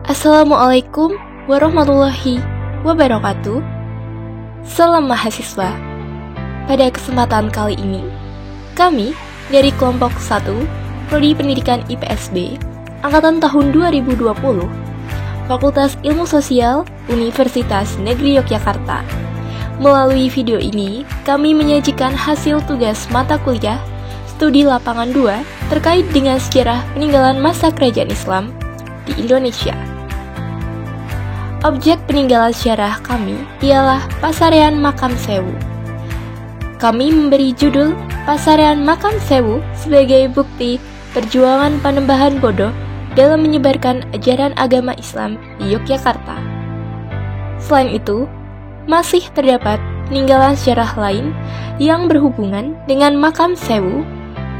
Assalamualaikum warahmatullahi wabarakatuh. Salam mahasiswa. Pada kesempatan kali ini, kami dari kelompok 1 Prodi Pendidikan IPSB angkatan tahun 2020 Fakultas Ilmu Sosial Universitas Negeri Yogyakarta. Melalui video ini, kami menyajikan hasil tugas mata kuliah studi lapangan 2 terkait dengan sejarah peninggalan masa kerajaan Islam di Indonesia. Objek peninggalan sejarah kami ialah Pasarean Makam Sewu. Kami memberi judul Pasarean Makam Sewu sebagai bukti perjuangan Panembahan Bodo dalam menyebarkan ajaran agama Islam di Yogyakarta. Selain itu, masih terdapat peninggalan sejarah lain yang berhubungan dengan Makam Sewu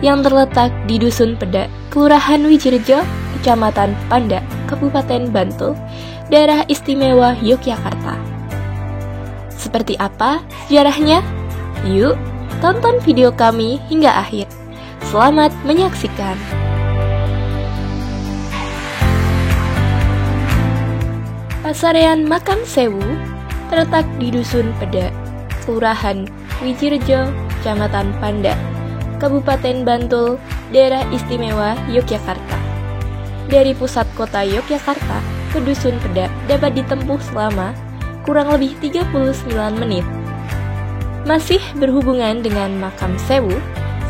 yang terletak di Dusun Pedak, Kelurahan Wijirejo, Kecamatan Pandak, Kabupaten Bantul, Daerah Istimewa Yogyakarta. Seperti apa sejarahnya? Yuk, tonton video kami hingga akhir. Selamat menyaksikan. Pasarean Makam Sewu terletak di Dusun Pedak, Kelurahan Wijirejo, Kecamatan Pandak, Kabupaten Bantul, Daerah Istimewa Yogyakarta. Dari pusat kota Yogyakarta ke Dusun Pedak dapat ditempuh selama kurang lebih 39 menit. Masih berhubungan dengan Makam Sewu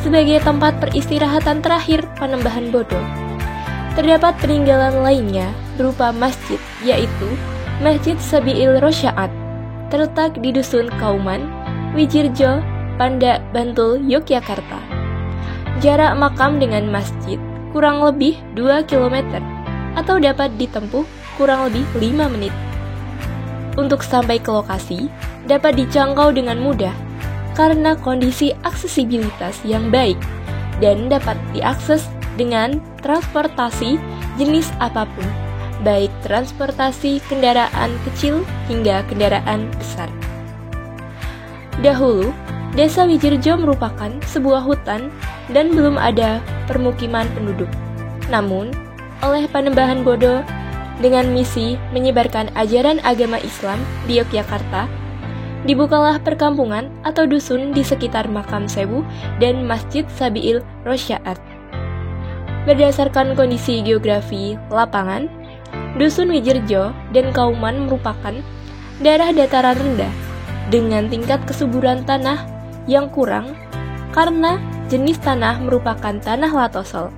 sebagai tempat peristirahatan terakhir Panembahan Bodo, terdapat peninggalan lainnya berupa masjid, yaitu Masjid Sabiil Rosyaat, terletak di Dusun Kauman, Wijirejo, Pandak, Bantul, Yogyakarta. Jarak makam dengan masjid kurang lebih 2 km atau dapat ditempuh kurang lebih 5 menit. Untuk sampai ke lokasi dapat dijangkau dengan mudah karena kondisi aksesibilitas yang baik dan dapat diakses dengan transportasi jenis apapun, baik transportasi kendaraan kecil hingga kendaraan besar. Dahulu, Desa Wijirejo merupakan sebuah hutan dan belum ada permukiman penduduk. Namun, oleh Panembahan Bodo dengan misi menyebarkan ajaran agama Islam di Yogyakarta, dibukalah perkampungan atau dusun di sekitar Makam Sewu dan Masjid Sabiil Rosyaat. Berdasarkan kondisi geografi lapangan, Dusun Wijirejo dan Kauman merupakan daerah dataran rendah dengan tingkat kesuburan tanah yang kurang karena jenis tanah merupakan tanah latosol.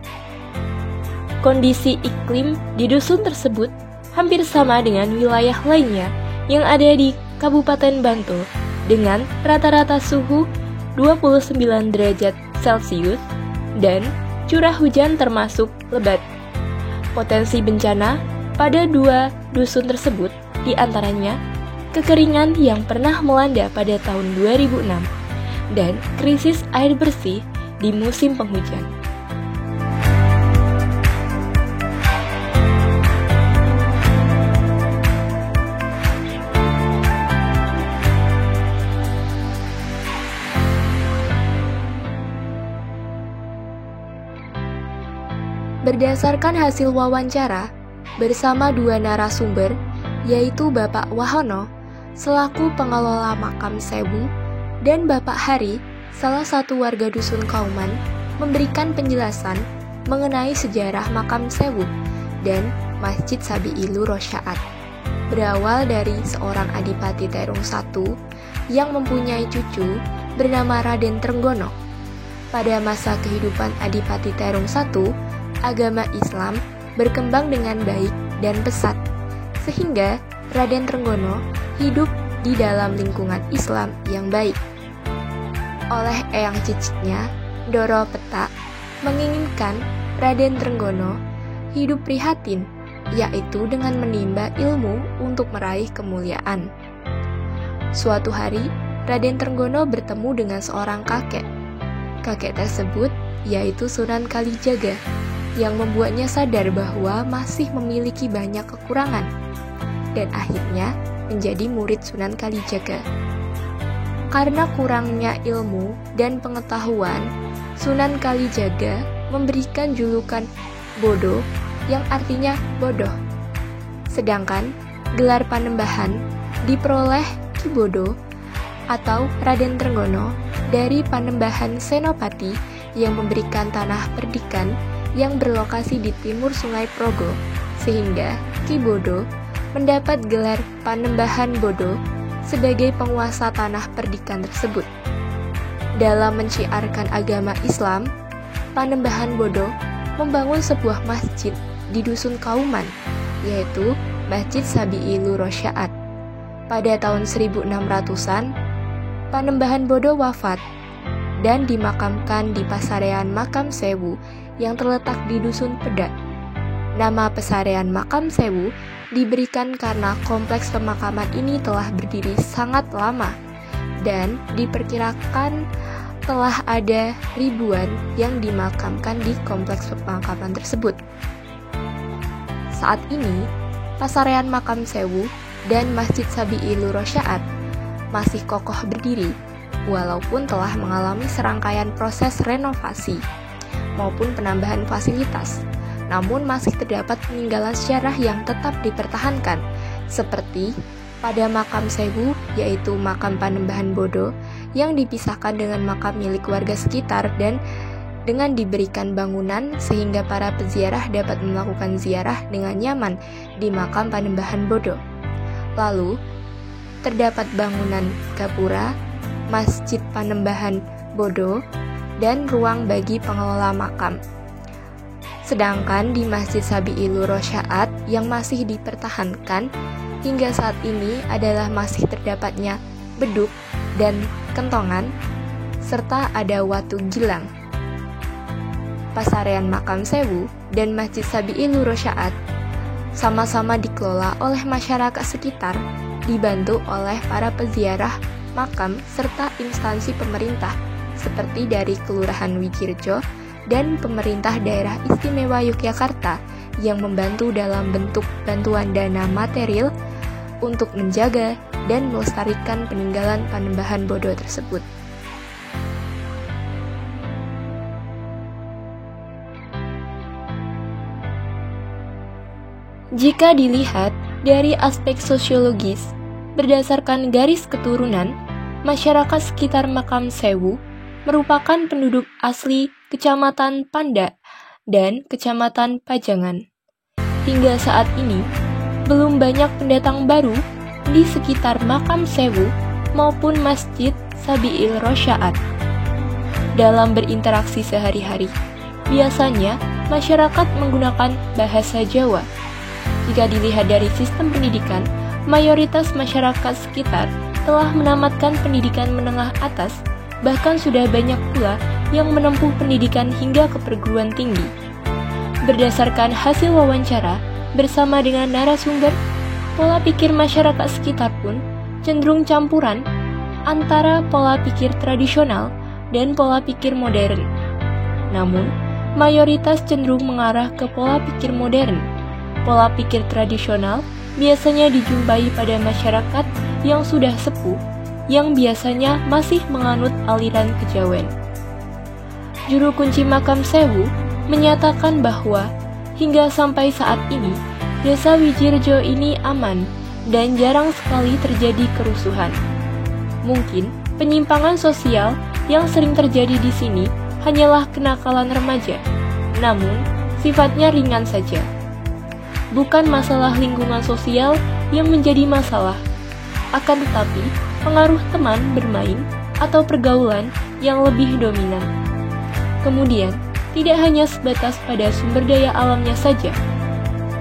Kondisi iklim di dusun tersebut hampir sama dengan wilayah lainnya yang ada di Kabupaten Bantul dengan rata-rata suhu 29 derajat Celcius dan curah hujan termasuk lebat. Potensi bencana pada dua dusun tersebut diantaranya kekeringan yang pernah melanda pada tahun 2006 dan krisis air bersih di musim penghujan. Berdasarkan hasil wawancara bersama dua narasumber, yaitu Bapak Wahono selaku pengelola Makam Sewu dan Bapak Hari, salah satu warga Dusun Kauman, memberikan penjelasan mengenai sejarah Makam Sewu dan Masjid Sabiil Rosyaat. Berawal dari seorang Adipati Terung I yang mempunyai cucu bernama Raden Trenggono. Pada masa kehidupan Adipati Terung I, agama Islam berkembang dengan baik dan pesat, sehingga Raden Trenggono hidup di dalam lingkungan Islam yang baik. Oleh eyang cicitnya, Doro Petak, menginginkan Raden Trenggono hidup prihatin, yaitu dengan menimba ilmu untuk meraih kemuliaan. Suatu hari, Raden Trenggono bertemu dengan seorang kakek. Kakek tersebut yaitu Sunan Kalijaga, yang membuatnya sadar bahwa masih memiliki banyak kekurangan, dan akhirnya menjadi murid Sunan Kalijaga. Karena kurangnya ilmu dan pengetahuan, Sunan Kalijaga memberikan julukan Bodo yang artinya bodoh. Sedangkan gelar Panembahan diperoleh Ki Bodo atau Raden Trenggono dari Panembahan Senopati yang memberikan tanah perdikan yang berlokasi di timur Sungai Progo, sehingga Ki Bodo mendapat gelar Panembahan Bodo sebagai penguasa tanah perdikan tersebut. Dalam menciarkan agama Islam, Panembahan Bodo membangun sebuah masjid di Dusun Kauman, yaitu Masjid Sabi'i Lurosyaat. Pada tahun 1600-an, Panembahan Bodo wafat dan dimakamkan di Pasarean Makam Sewu yang terletak di Dusun Pedak. Nama Pasarean Makam Sewu diberikan karena kompleks pemakaman ini telah berdiri sangat lama dan diperkirakan telah ada ribuan yang dimakamkan di kompleks pemakaman tersebut. Saat ini, Pasarean Makam Sewu dan Masjid Sabi'i Lurosyaat masih kokoh berdiri, walaupun telah mengalami serangkaian proses renovasi maupun penambahan fasilitas. Namun masih terdapat peninggalan sejarah yang tetap dipertahankan, seperti pada Makam Sewu, yaitu Makam Panembahan Bodo, yang dipisahkan dengan makam milik warga sekitar dan dengan diberikan bangunan sehingga para peziarah dapat melakukan ziarah dengan nyaman di Makam Panembahan Bodo. Lalu, terdapat bangunan gapura, Masjid Panembahan Bodo, dan ruang bagi pengelola makam. Sedangkan di Masjid Sabi'i Lurosyaat yang masih dipertahankan hingga saat ini adalah masih terdapatnya beduk dan kentongan, serta ada watu gilang. Pasarean Makam Sewu dan Masjid Sabi'i Lurosyaat sama-sama dikelola oleh masyarakat sekitar, dibantu oleh para peziarah makam serta instansi pemerintah seperti dari Kelurahan Wijirjo dan pemerintah daerah istimewa Yogyakarta yang membantu dalam bentuk bantuan dana material untuk menjaga dan melestarikan peninggalan Panembahan Bodo tersebut. Jika dilihat dari aspek sosiologis, berdasarkan garis keturunan, masyarakat sekitar Makam Sewu merupakan penduduk asli Kecamatan Panda dan Kecamatan Pajangan. Hingga saat ini, belum banyak pendatang baru di sekitar Makam Sewu maupun Masjid Sabi'i Lurosyaat. Dalam berinteraksi sehari-hari, biasanya masyarakat menggunakan bahasa Jawa. Jika dilihat dari sistem pendidikan, mayoritas masyarakat sekitar telah menamatkan pendidikan menengah atas, bahkan sudah banyak pula yang menempuh pendidikan hingga ke perguruan tinggi. Berdasarkan hasil wawancara bersama dengan narasumber, pola pikir masyarakat sekitar pun cenderung campuran antara pola pikir tradisional dan pola pikir modern. Namun, mayoritas cenderung mengarah ke pola pikir modern. Pola pikir tradisional biasanya dijumpai pada masyarakat yang sudah sepuh, yang biasanya masih menganut aliran kejawen. Juru kunci Makam Sewu menyatakan bahwa hingga sampai saat ini, Desa Wijirjo ini aman dan jarang sekali terjadi kerusuhan. Mungkin penyimpangan sosial yang sering terjadi di sini hanyalah kenakalan remaja, namun sifatnya ringan saja. Bukan masalah lingkungan sosial yang menjadi masalah, akan tetapi pengaruh teman bermain atau pergaulan yang lebih dominan. Kemudian, tidak hanya sebatas pada sumber daya alamnya saja,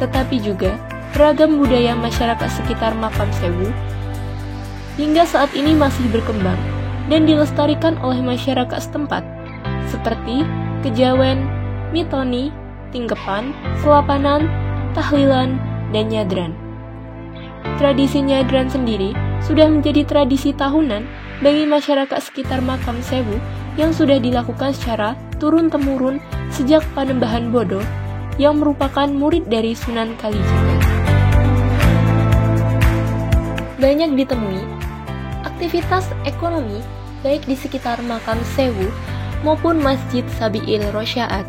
tetapi juga beragam budaya masyarakat sekitar Makam Sewu hingga saat ini masih berkembang dan dilestarikan oleh masyarakat setempat, seperti kejawen, mitoni, tingkepan, selapanan, tahlilan, dan nyadran. Tradisi nyadran sendiri sudah menjadi tradisi tahunan bagi masyarakat sekitar Makam Sewu yang sudah dilakukan secara turun-temurun sejak Panembahan Bodo yang merupakan murid dari Sunan Kalijaga. Banyak ditemui aktivitas ekonomi baik di sekitar Makam Sewu maupun Masjid Sabi'i Lurosyaat.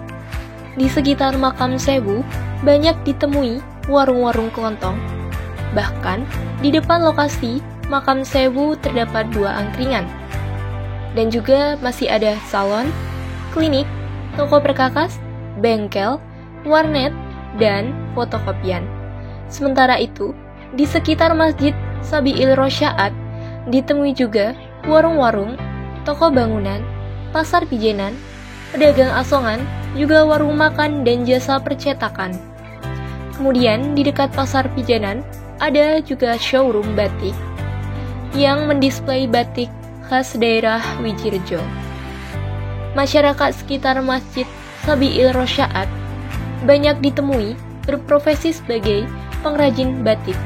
Di sekitar Makam Sewu banyak ditemui warung-warung kelontong. Bahkan, di depan lokasi makam Sewu terdapat 2 angkringan. Dan juga masih ada salon, klinik, toko perkakas, bengkel, warnet, dan fotokopian. Sementara itu, di sekitar Masjid Sabi'il Rosya'at ditemui juga warung-warung, toko bangunan, pasar pijenan, pedagang asongan, juga warung makan dan jasa percetakan. Kemudian di dekat pasar pijenan ada juga showroom batik yang mendisplay batik khas daerah Widjirejo. Masyarakat sekitar Masjid Sabi'il Rosya'at banyak ditemui berprofesi sebagai pengrajin batik,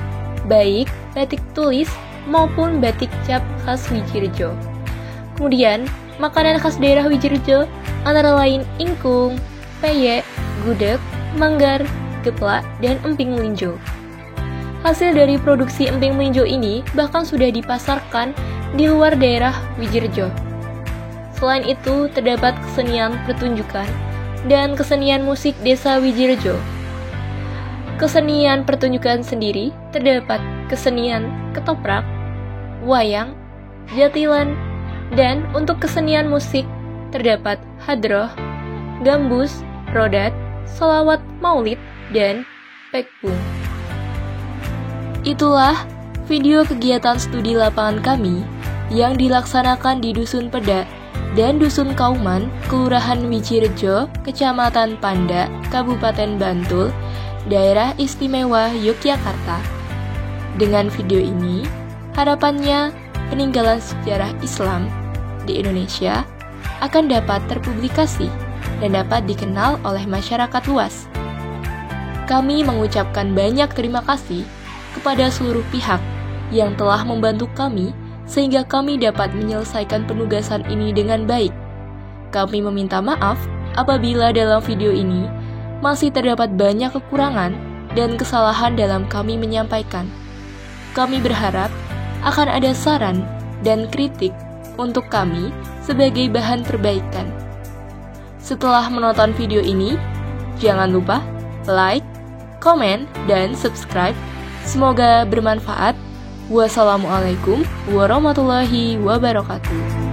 baik batik tulis maupun batik cap khas Widjirejo. Kemudian, makanan khas daerah Widjirejo antara lain ingkung, peyek, gudeg, manggar, geplak, dan emping melinjo. Hasil dari produksi emping melinjo ini bahkan sudah dipasarkan di luar daerah Widjirejo. Selain itu, terdapat kesenian pertunjukan dan kesenian musik desa Widjirejo. Kesenian pertunjukan sendiri terdapat kesenian ketoprak, wayang, jatilan, dan untuk kesenian musik terdapat hadroh, gambus, rodat, sholawat maulid, dan pekbung. Itulah video kegiatan studi lapangan kami yang dilaksanakan di Dusun Pedak dan Dusun Kauman, Kelurahan Widjirejo, Kecamatan Pandak, Kabupaten Bantul, Daerah Istimewa Yogyakarta. Dengan video ini, harapannya peninggalan sejarah Islam di Indonesia akan dapat terpublikasi dan dapat dikenal oleh masyarakat luas. Kami mengucapkan banyak terima kasih kepada seluruh pihak yang telah membantu kami sehingga kami dapat menyelesaikan penugasan ini dengan baik. Kami meminta maaf apabila dalam video ini masih terdapat banyak kekurangan dan kesalahan dalam kami menyampaikan. Kami berharap akan ada saran dan kritik untuk kami sebagai bahan perbaikan. Setelah menonton video ini, jangan lupa like, komen, dan subscribe. Semoga bermanfaat. Wassalamualaikum warahmatullahi wabarakatuh.